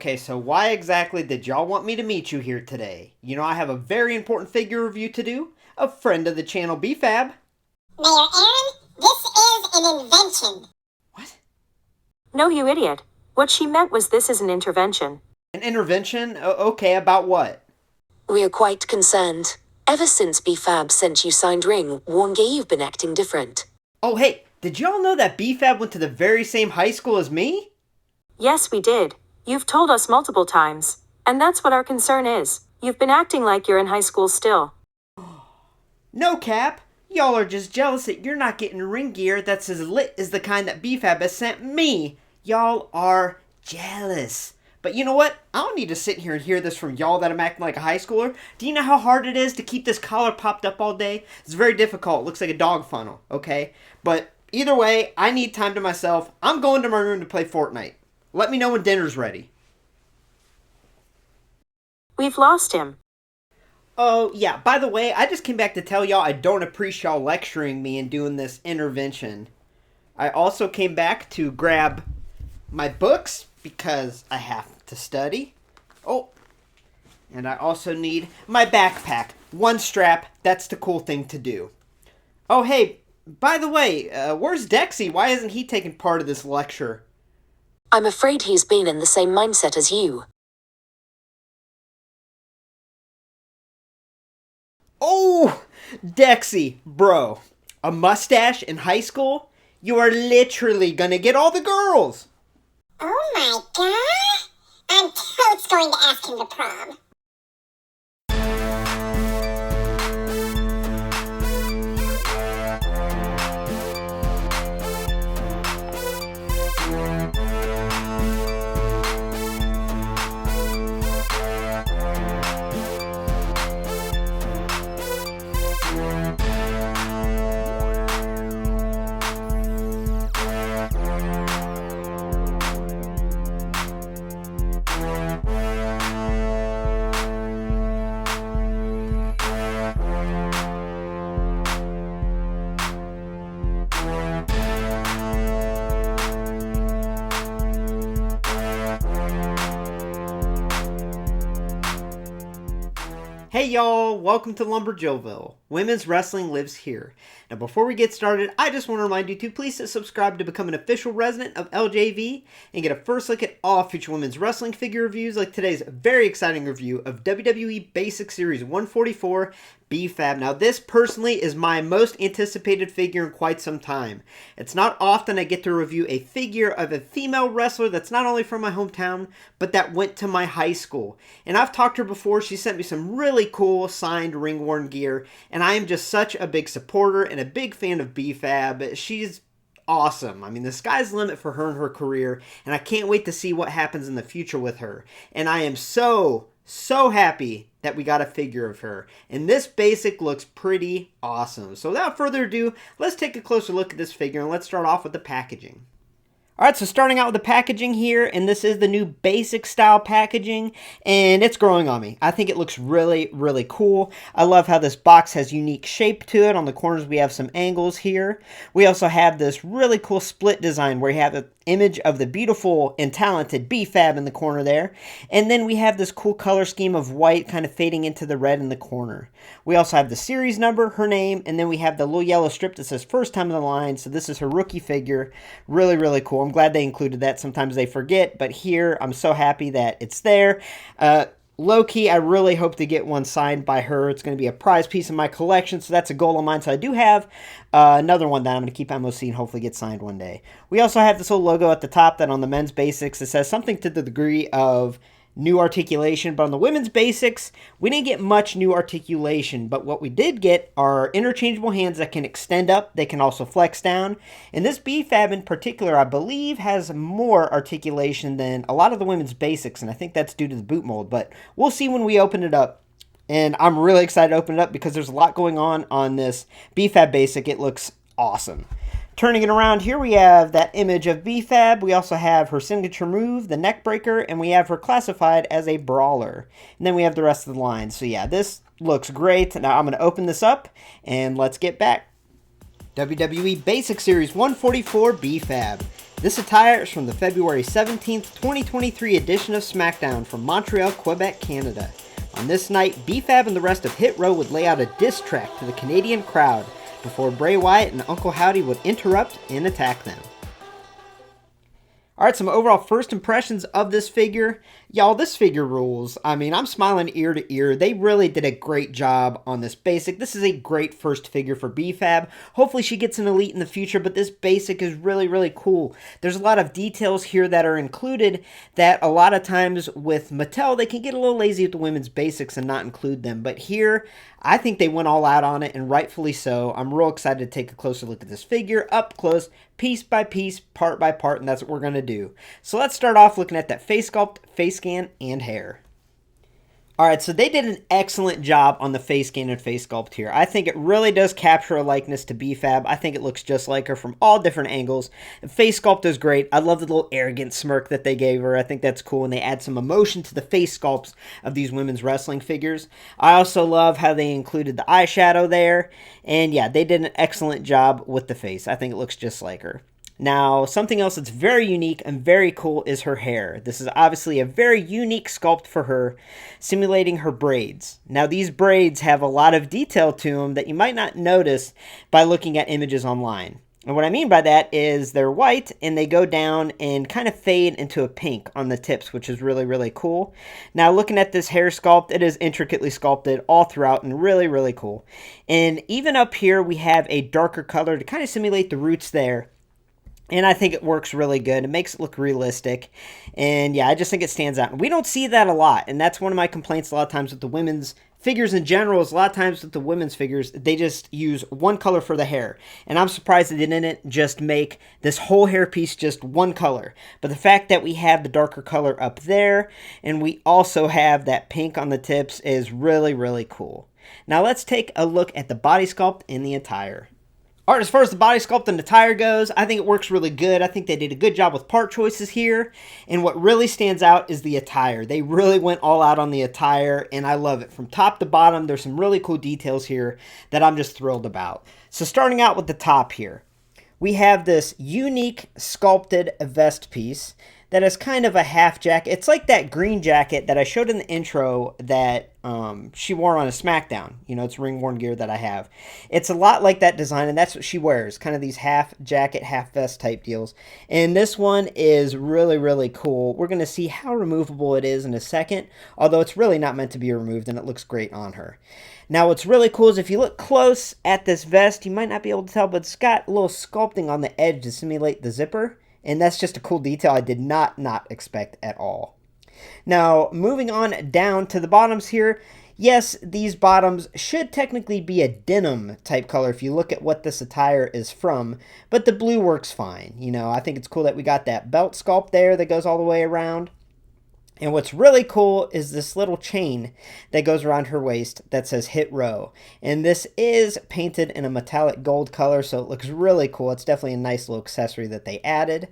Okay, so why exactly did y'all want me to meet you here today? You know I have a very important figure review to do. A friend of the channel, B-Fab. Mayor Aaron, this is an invention. What? No, you idiot. What she meant was this is an intervention. An intervention? Okay, about what? We are quite concerned. Ever since B-Fab sent you signed ring, warned you've been acting different. Oh, hey, did y'all know that B-Fab went to the very same high school as me? Yes, we did. You've told us multiple times. And that's what our concern is. You've been acting like you're in high school still. No, Cap. Y'all are just jealous that you're not getting ring gear that's as lit as the kind that B-Fab has sent me. Y'all are jealous. But you know what? I don't need to sit here and hear this from y'all that I'm acting like a high schooler. Do you know how hard it is to keep this collar popped up all day? It's very difficult. It looks like a dog funnel, okay? But either way, I need time to myself. I'm going to my room to play Fortnite. Let me know when dinner's ready. We've lost him. Oh, yeah. By the way, I just came back to tell y'all I don't appreciate y'all lecturing me and doing this intervention. I also came back to grab my books because I have to study. Oh, and I also need my backpack. One strap, that's the cool thing to do. Oh, hey, by the way, where's Dexy? Why isn't he taking part of this lecture? I'm afraid he's been in the same mindset as you. Oh, Dexy, bro, a mustache in high school? You are literally gonna get all the girls. Oh my god! I'm totes going to ask him to prom. Hey y'all, welcome to LumberJillville. Women's wrestling lives here. Now before we get started, I just want to remind you to please hit subscribe to become an official resident of LJV and get a first look at all future women's wrestling figure reviews like today's very exciting review of WWE Basic Series 144 B-Fab. Now this personally is my most anticipated figure in quite some time. It's not often I get to review a figure of a female wrestler that's not only from my hometown, but that went to my high school. And I've talked to her before, she sent me some really cool signed ring-worn gear, and I am just such a big supporter and a big fan of B-Fab. She's awesome. I mean, the sky's the limit for her and her career, and I can't wait to see what happens in the future with her. And I am so happy that we got a figure of her. And this basic looks pretty awesome. So without further ado, let's take a closer look at this figure, and let's start off with the packaging. Alright, so starting out with the packaging here, and this is the new basic style packaging, and it's growing on me. I think it looks really cool. I love how this box has unique shape to it. On the corners we have some angles here. We also have this really cool split design where you have the image of the beautiful and talented B-Fab in the corner there. And then we have this cool color scheme of white kind of fading into the red in the corner. We also have the series number, her name, and then we have the little yellow strip that says first time in the line. So this is her rookie figure. Really cool. I'm glad they included that. Sometimes they forget, but here I'm so happy that it's there. Low-key, I really hope to get one signed by her. It's going to be a prize piece in my collection, so that's a goal of mine. So I do have another one that I'm going to keep MOC and hopefully get signed one day. We also have this little logo at the top that on the men's basics, it says something to the degree of new articulation, but on the women's basics, we didn't get much new articulation, but what we did get are interchangeable hands that can extend up, they can also flex down, and this B-Fab in particular, I believe, has more articulation than a lot of the women's basics, and I think that's due to the boot mold, but we'll see when we open it up. And I'm really excited to open it up because there's a lot going on this B-Fab basic. It looks awesome. Turning it around, here we have that image of B-Fab. We also have her signature move, the neck breaker, and we have her classified as a brawler. And then we have the rest of the line. So yeah, this looks great. Now I'm going to open this up, and let's get back. WWE Basic Series 144 B-Fab. This attire is from the February 17th, 2023 edition of SmackDown from Montreal, Quebec, Canada. On this night, B-Fab and the rest of Hit Row would lay out a diss track to the Canadian crowd before Bray Wyatt and Uncle Howdy would interrupt and attack them. Alright, some overall first impressions of this figure. Y'all, this figure rules. I mean, I'm smiling ear to ear. They really did a great job on this basic. This is a great first figure for B-Fab. Hopefully she gets an elite in the future, but this basic is really, really cool. There's a lot of details here that are included that a lot of times with Mattel, they can get a little lazy with the women's basics and not include them. But here, I think they went all out on it, and rightfully so. I'm real excited to take a closer look at this figure up close, piece by piece, part by part, and that's what we're going to do. So let's start off looking at that face sculpt, face scan, and hair. Alright, so they did an excellent job on the face scan and face sculpt here. I think it really does capture a likeness to B-Fab. I think it looks just like her from all different angles. The face sculpt is great. I love the little arrogant smirk that they gave her. I think that's cool, and they add some emotion to the face sculpts of these women's wrestling figures. I also love how they included the eyeshadow there, and yeah, they did an excellent job with the face. I think it looks just like her. Now, something else that's very unique and very cool is her hair. This is obviously a very unique sculpt for her, simulating her braids. Now, these braids have a lot of detail to them that you might not notice by looking at images online. And what I mean by that is they're white and they go down and kind of fade into a pink on the tips, which is really, really cool. Now, looking at this hair sculpt, it is intricately sculpted all throughout and really, really cool. And even up here, we have a darker color to kind of simulate the roots there. And I think it works really good. It makes it look realistic. And yeah, I just think it stands out. And we don't see that a lot. And that's one of my complaints a lot of times with the women's figures in general. Is a lot of times with the women's figures, they just use one color for the hair. And I'm surprised they didn't just make this whole hair piece just one color. But the fact that we have the darker color up there, and we also have that pink on the tips is really, really cool. Now let's take a look at the body sculpt and the attire. Alright, as far as the body sculpt and attire goes, I think it works really good. I think they did a good job with part choices here. And what really stands out is the attire. They really went all out on the attire, and I love it. From top to bottom, there's some really cool details here that I'm just thrilled about. So starting out with the top here, we have this unique sculpted vest piece that is kind of a half jacket. It's like that green jacket that I showed in the intro that she wore on a SmackDown. You know, it's ring-worn gear that I have. It's a lot like that design, and that's what she wears. Kind of these half jacket, half vest type deals. And this one is really, really cool. We're going to see how removable it is in a second, although it's really not meant to be removed, and it looks great on her. Now, what's really cool is if you look close at this vest, you might not be able to tell, but it's got a little sculpting on the edge to simulate the zipper. And that's just a cool detail I did not expect at all. Now, moving on down to the bottoms here. Yes, these bottoms should technically be a denim type color if you look at what this attire is from. But the blue works fine. You know, I think it's cool that we got that belt sculpt there that goes all the way around. And what's really cool is this little chain that goes around her waist that says Hit Row. And this is painted in a metallic gold color, so it looks really cool. It's definitely a nice little accessory that they added.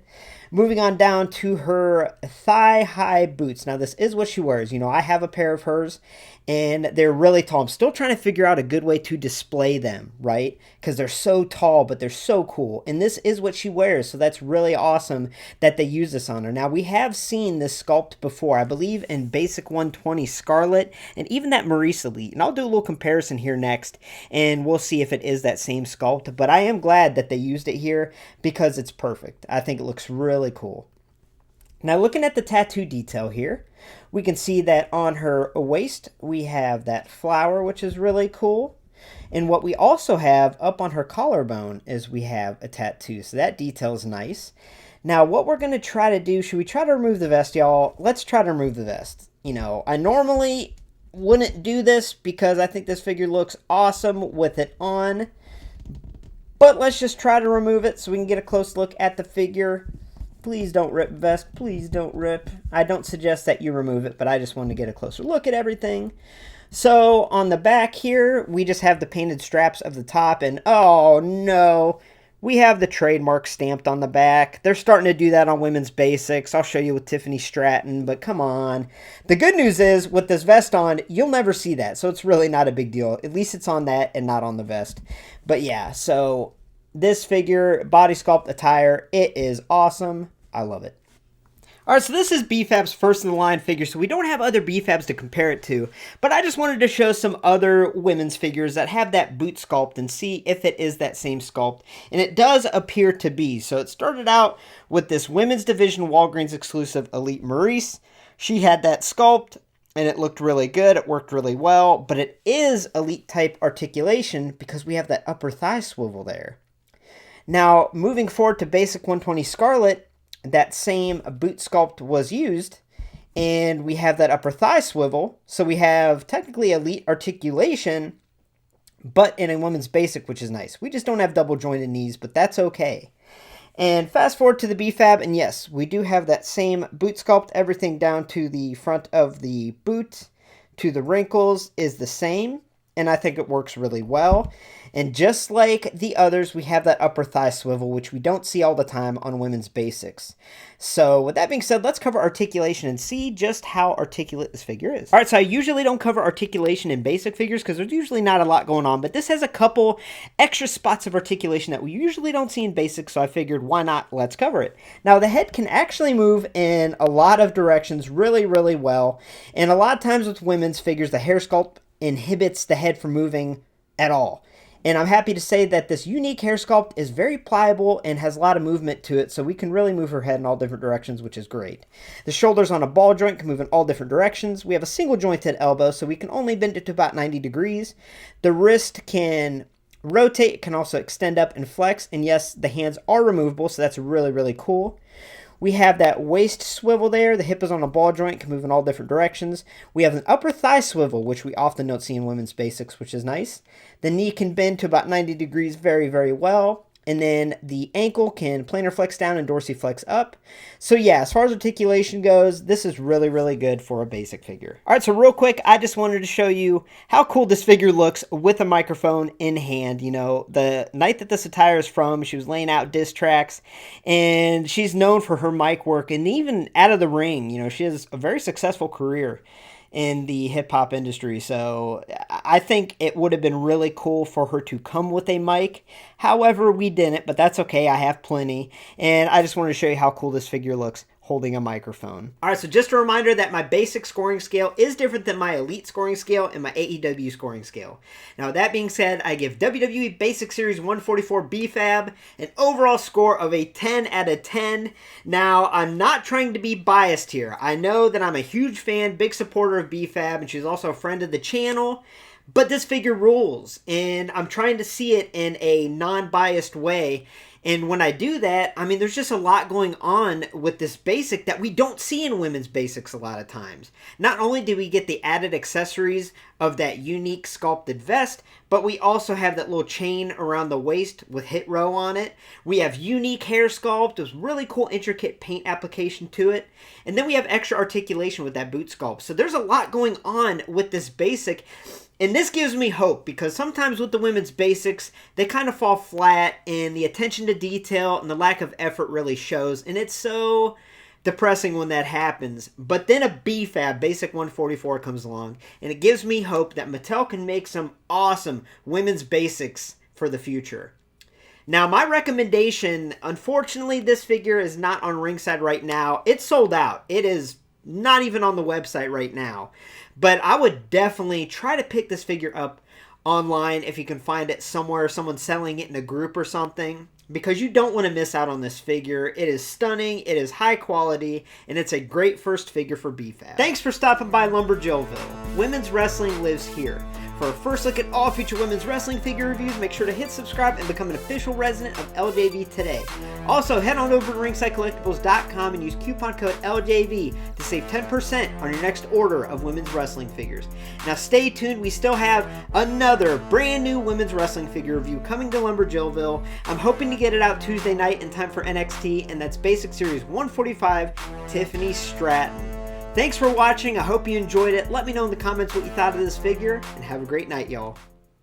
Moving on down to her thigh-high boots. Now, this is what she wears. You know, I have a pair of hers, and they're really tall. I'm still trying to figure out a good way to display them, right? Because they're so tall, but they're so cool. And this is what she wears, so that's really awesome that they use this on her. Now, we have seen this sculpt before, I believe in Basic 120 Scarlet, and even that Maurice Elite. And I'll do a little comparison here next, and we'll see if it is that same sculpt. But I am glad that they used it here because it's perfect. I think it looks really cool. Now, looking at the tattoo detail here, we can see that on her waist, we have that flower, which is really cool. And what we also have up on her collarbone is we have a tattoo. So that detail is nice. Now, what we're going to try to do, should we try to remove the vest, y'all? Let's try to remove the vest. You know, I normally wouldn't do this because I think this figure looks awesome with it on. But let's just try to remove it so we can get a close look at the figure. Please don't rip, vest. Please don't rip. I don't suggest that you remove it, but I just wanted to get a closer look at everything. So on the back here, we just have the painted straps of the top, and oh no, we have the trademark stamped on the back. They're starting to do that on women's basics. I'll show you with Tiffany Stratton, but come on. The good news is, with this vest on, you'll never see that, so it's really not a big deal. At least it's on that and not on the vest. But yeah, so this figure, body sculpt attire, it is awesome. I love it. Alright, so this is B-Fab's first in the line figure, so we don't have other B-Fabs to compare it to, but I just wanted to show some other women's figures that have that boot sculpt and see if it is that same sculpt, and it does appear to be. So it started out with this women's division Walgreens exclusive Elite Maurice. She had that sculpt, and it looked really good, it worked really well, but it is Elite type articulation because we have that upper thigh swivel there. Now, moving forward to Basic 120 Scarlet, that same boot sculpt was used, and we have that upper thigh swivel, so we have technically Elite articulation, but in a women's basic, which is nice. We just don't have double jointed knees, but that's okay. And fast forward to the B-Fab, and yes, we do have that same boot sculpt. Everything down to the front of the boot, to the wrinkles, is the same, and I think it works really well. And just like the others, we have that upper thigh swivel, which we don't see all the time on women's basics. So with that being said, let's cover articulation and see just how articulate this figure is. Alright, so I usually don't cover articulation in basic figures because there's usually not a lot going on, but this has a couple extra spots of articulation that we usually don't see in basics, so I figured why not, let's cover it. Now the head can actually move in a lot of directions really, really well, and a lot of times with women's figures, the hair sculpt inhibits the head from moving at all. And I'm happy to say that this unique hair sculpt is very pliable and has a lot of movement to it, so we can really move her head in all different directions, which is great. The shoulders on a ball joint can move in all different directions. We have a single jointed elbow, so we can only bend it to about 90 degrees. The wrist can rotate, it can also extend up and flex, and yes, the hands are removable, so that's really, really cool. We have that waist swivel there. The hip is on a ball joint, can move in all different directions. We have an upper thigh swivel, which we often don't see in women's basics, which is nice. The knee can bend to about 90 degrees very, very well. And then the ankle can planar flex down and dorsiflex up. So yeah, as far as articulation goes, this is really, really good for a basic figure. Alright, so real quick, I just wanted to show you how cool this figure looks with a microphone in hand. You know, the night that this attire is from, she was laying out diss tracks, and she's known for her mic work, and even out of the ring, you know, she has a very successful career in the hip-hop industry, so I think it would have been really cool for her to come with a mic. However, we didn't, but that's okay, I have plenty, and I just wanted to show you how cool this figure looks holding a microphone. Alright, so just a reminder that my basic scoring scale is different than my elite scoring scale and my AEW scoring scale. Now, with that being said, I give WWE Basic Series 144 B-Fab an overall score of a 10 out of 10. Now, I'm not trying to be biased here. I know that I'm a huge fan, big supporter of B-Fab, and she's also a friend of the channel, but this figure rules, and I'm trying to see it in a non-biased way. And when I do that, I mean, there's just a lot going on with this basic that we don't see in women's basics a lot of times. Not only do we get the added accessories of that unique sculpted vest, but we also have that little chain around the waist with hit row on it. We have unique hair sculpt with really cool intricate paint application to it. And then we have extra articulation with that boot sculpt. So there's a lot going on with this basic. And this gives me hope because sometimes with the women's basics, they kind of fall flat and the attention to detail and the lack of effort really shows. And it's so depressing when that happens. But then a B-Fab Basic 144 comes along and it gives me hope that Mattel can make some awesome women's basics for the future. Now, my recommendation, unfortunately, this figure is not on ringside right now. It's sold out. It is not even on the website right now. But I would definitely try to pick this figure up online if you can find it somewhere, someone's selling it in a group or something, because you don't want to miss out on this figure. It is stunning, it is high quality, and it's a great first figure for B-Fab. Thanks for stopping by LumberJillville. Women's wrestling lives here. For a first look at all future women's wrestling figure reviews, make sure to hit subscribe and become an official resident of LJV today. Also, head on over to ringsidecollectibles.com and use coupon code LJV to save 10% on your next order of women's wrestling figures. Now stay tuned, we still have another brand new women's wrestling figure review coming to LumberJillville. I'm hoping to get it out Tuesday night in time for NXT, and that's Basic Series 145, Tiffany Stratton. Thanks for watching. I hope you enjoyed it. Let me know in the comments what you thought of this figure, and have a great night, y'all.